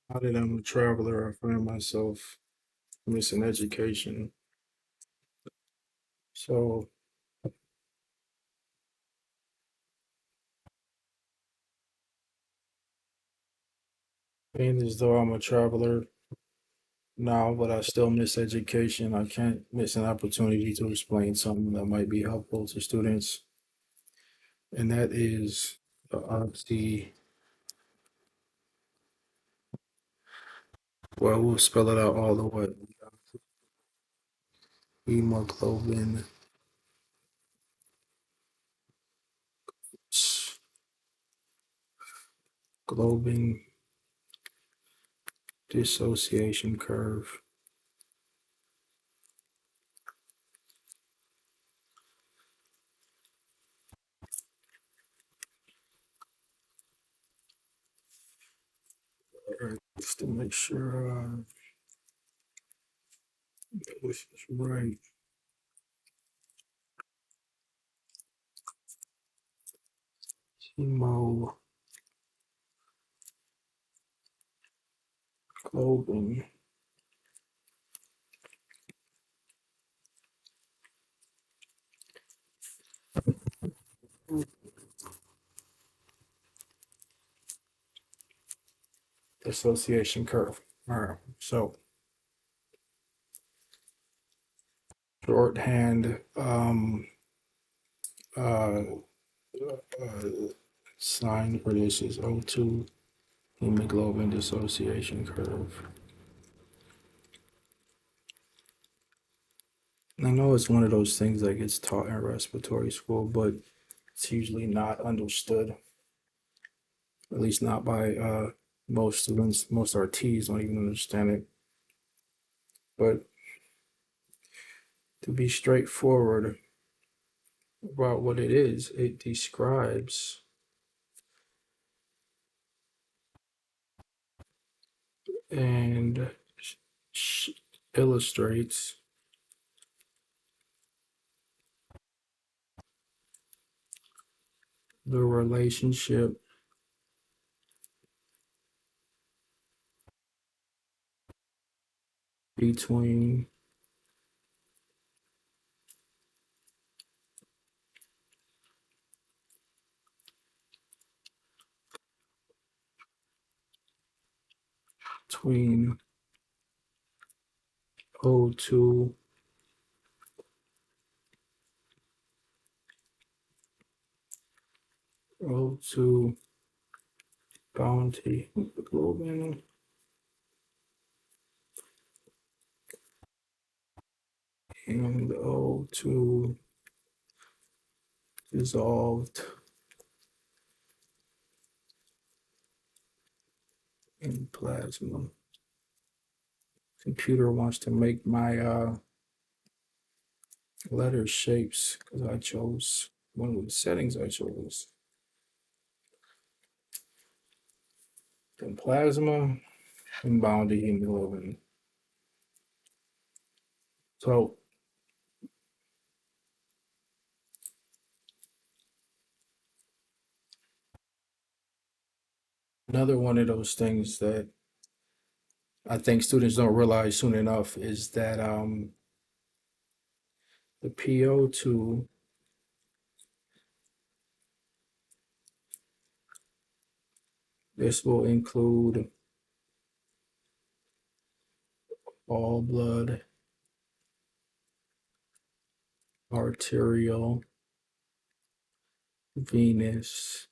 Now that I'm a traveler, I find myself missing education. So, being as though I'm a traveler now, but I still miss education, I can't miss an opportunity to explain something that might be helpful to students, and that is the well, we'll spell it out all the way. Hemoglobin globin dissociation curve. All right, just to make sure this is right. Hemoglobin dissociation curve. All right, so shorthand uh, uh, sign for this is O2 hemoglobin dissociation curve. I know it's one of those things that gets taught in respiratory school, but it's usually not understood, at least not by most students. Most RTs don't even understand it. But to be straightforward about what it is, it describes and sh- illustrates the relationship between between O2 O2 bounty hemoglobin and O2 dissolved in plasma. Computer wants to make my letter shapes because I chose one of the settings I chose. Then plasma and bounded hemoglobin. So another one of those things that I think students don't realize soon enough is that the PO2 this will include all blood, arterial, venous,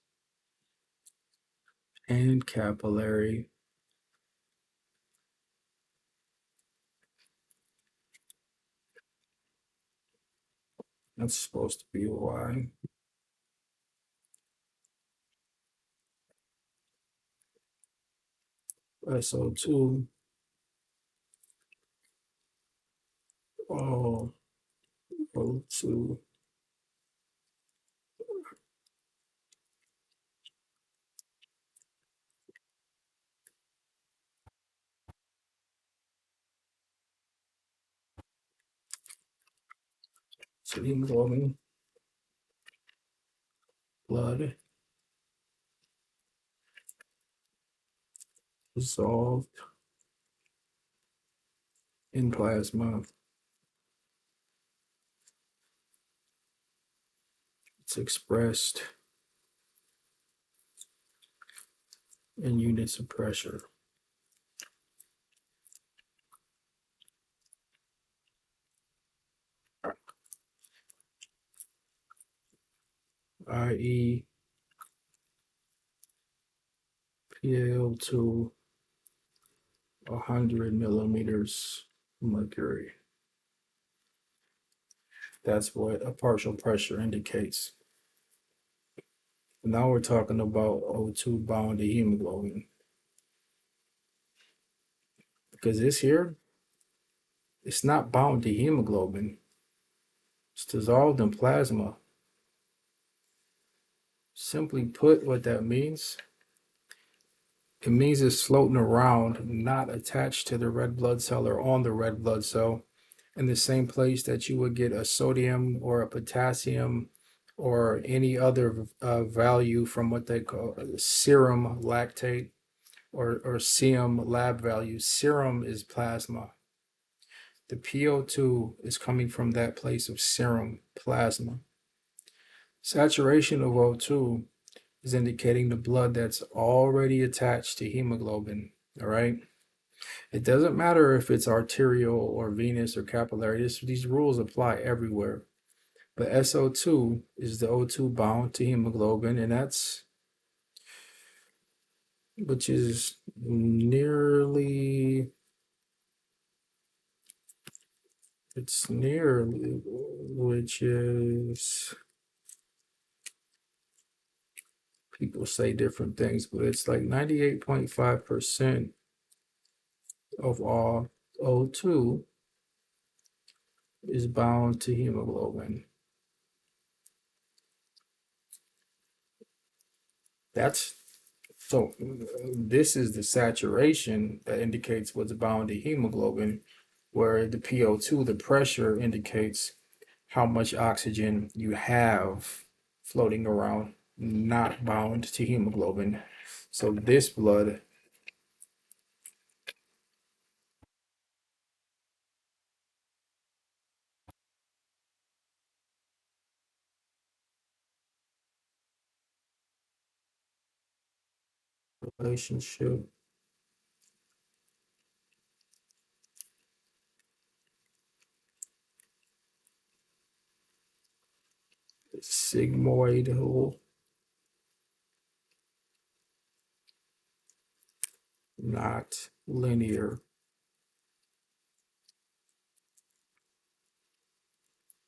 and capillary. That's supposed to be a Y. SO2, all O2, so hemoglobin, blood, dissolved in plasma. It's expressed in units of pressure, i.e., PaO2 100 millimeters mercury. That's what a partial pressure indicates. Now we're talking about O2 bound to hemoglobin. Because this here, it's not bound to hemoglobin. It's dissolved in plasma. Simply put, what that means, it means it's floating around, not attached to the red blood cell or on the red blood cell, in the same place that you would get a sodium or a potassium or any other value from what they call serum lactate or serum lab value. Serum is plasma. The PO2 is coming from that place of serum plasma. Saturation of O2 is indicating the blood that's already attached to hemoglobin. All right. It doesn't matter if it's arterial or venous or capillary. These rules apply everywhere. But SO2 is the O2 bound to hemoglobin, and that's which is nearly which is people say different things, but it's like 98.5% of all O2 is bound to hemoglobin. That's so this is the saturation that indicates what's bound to hemoglobin, where the PO2, the pressure, indicates how much oxygen you have floating around, not bound to hemoglobin. So this blood relationship is sigmoidal, not linear.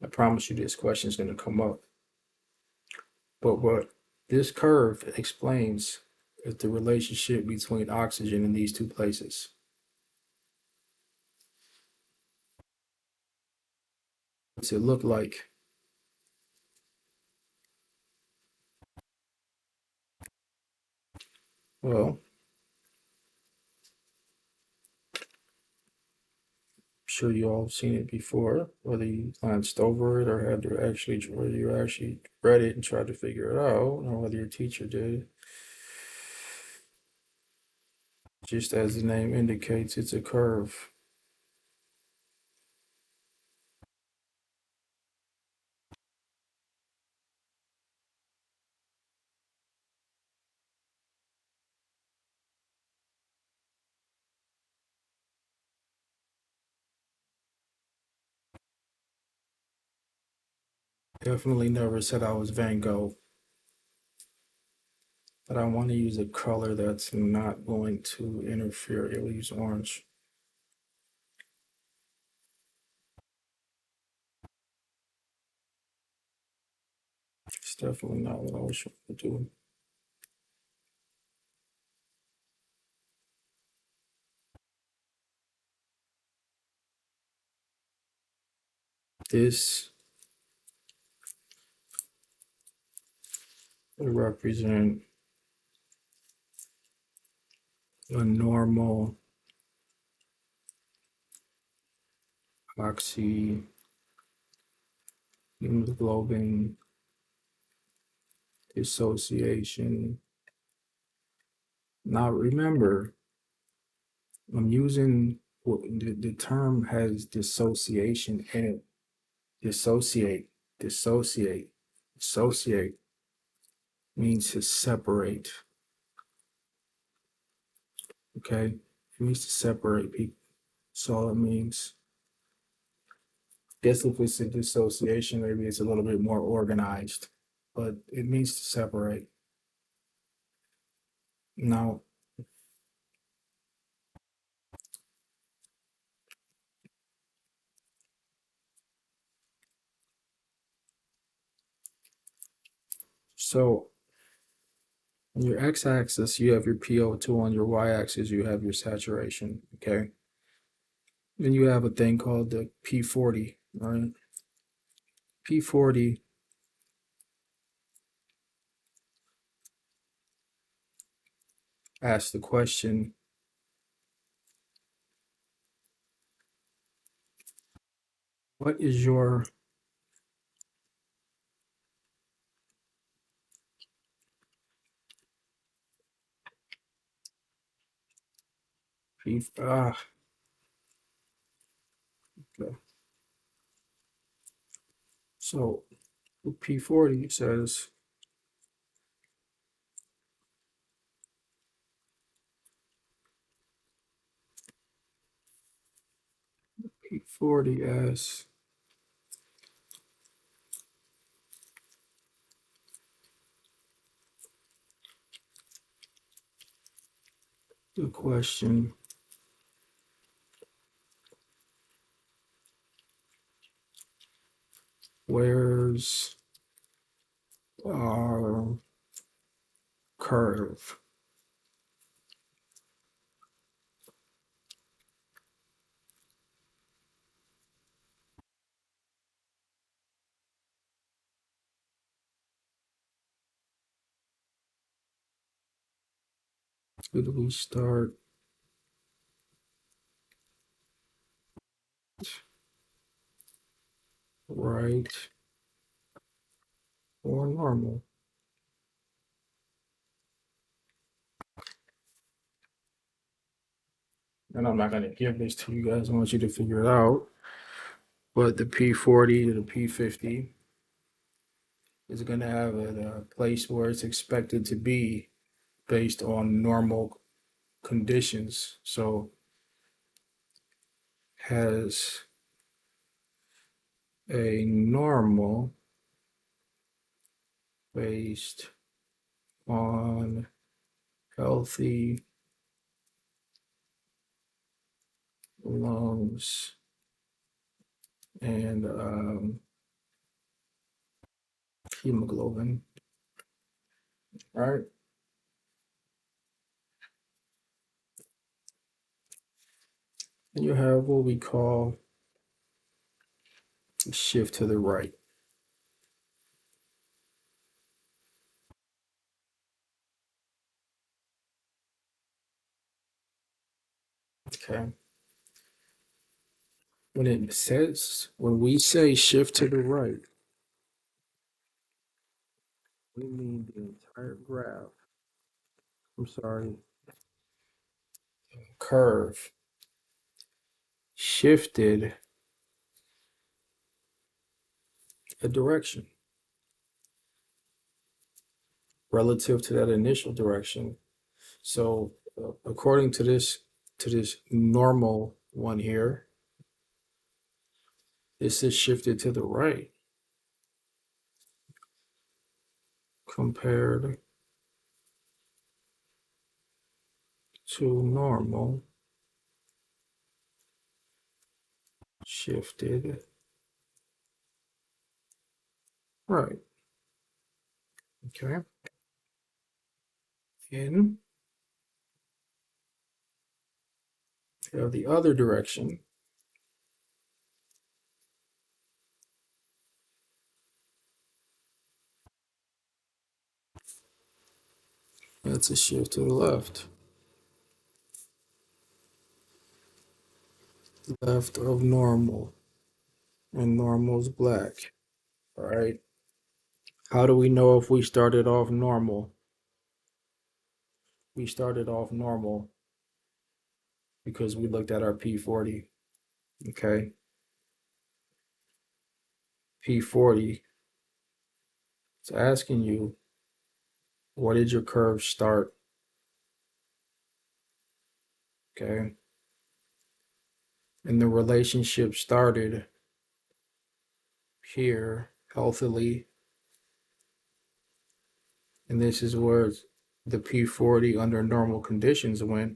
I promise you this question is going to come up. But what this curve explains is the relationship between oxygen in these two places. What's it look like? Well, I'm sure you all have seen it before, whether you glanced over it or had to actually, whether you actually read it and tried to figure it out, or whether your teacher did. Just as the name indicates, it's a curve. Definitely never said I was Van Gogh, but I want to use a color that's not going to interfere. I'll use orange. It's definitely not what I was trying to do. This would represent a normal oxyhemoglobin dissociation. Now remember, I'm using the term has dissociation in it. Dissociate, dissociate, dissociate means to separate. Okay, it means to separate people. That's all it means. Guess if it's a dissociation, maybe it's a little bit more organized, but it means to separate. Now, so on your x-axis, you have your PO2. On your y-axis, you have your saturation. Okay. Then you have a thing called the P40, right? P40 asks the question, what is your P? Okay. So P40 says P40 asks the question, where's our curve? Did we start right or normal? And I'm not going to give this to you guys. I want you to figure it out. But the P40 to the P50 is going to have a place where it's expected to be based on normal conditions. So has a normal based on healthy lungs and hemoglobin, right? And you have what we call shift to the right. Okay. When we say shift to the right, we mean the entire graph. I'm sorry, curve shifted a direction relative to that initial direction. So, according to this normal one here, this is shifted to the right compared to normal shifted right. Okay. In the other direction, that's a shift to the left. Left of normal, and normal's black. All right. How do we know if we started off normal? We started off normal because we looked at our P40. Okay, P40. It's asking you, where did your curve start? Okay, and the relationship started here healthily, and this is where the P40 under normal conditions went.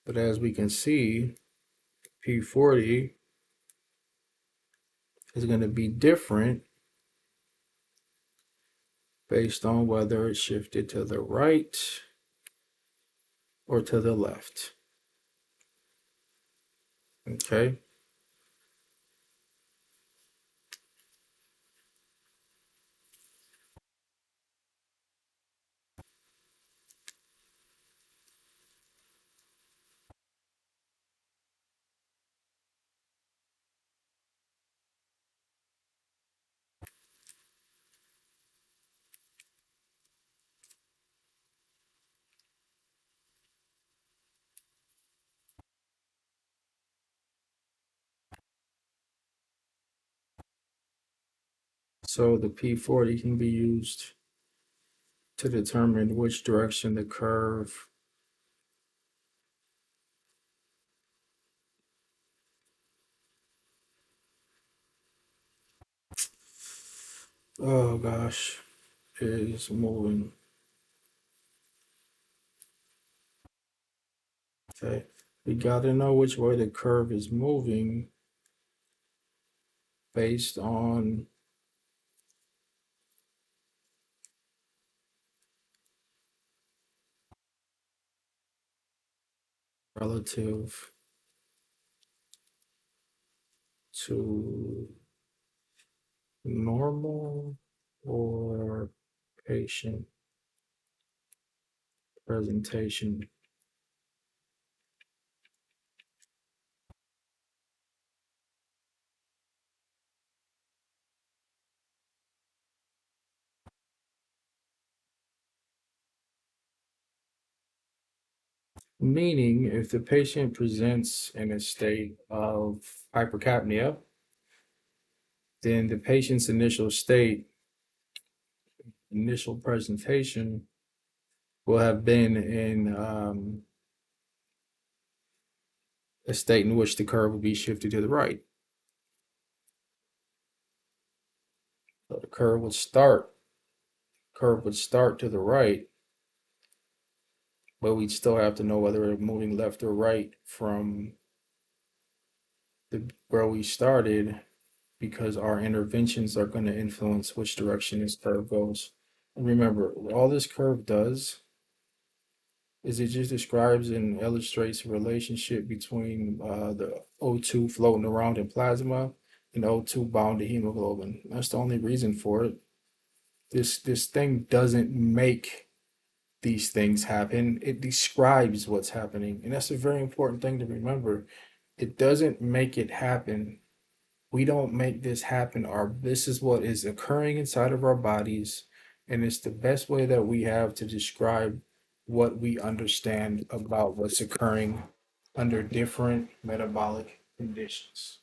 But as we can see, P40 is going to be different based on whether it shifted to the right or to the left. Okay. So the P40 can be used to determine which direction the curve. Oh gosh, is moving. Okay. We got to know which way the curve is moving based on relative to normal or patient presentation. Meaning, if the patient presents in a state of hypercapnia, then the patient's initial presentation will have been in a state in which the curve will be shifted to the right. So the curve would start to the right, but we'd still have to know whether it's moving left or right from where we started, because our interventions are going to influence which direction this curve goes. And remember, all this curve does is it just describes and illustrates a relationship between the O2 floating around in plasma and O2 bound to hemoglobin. That's the only reason for it. This thing doesn't make these things happen. It describes what's happening, and that's a very important thing to remember. It doesn't make it happen. We don't make this happen. This is what is occurring inside of our bodies, and it's the best way that we have to describe what we understand about what's occurring under different metabolic conditions.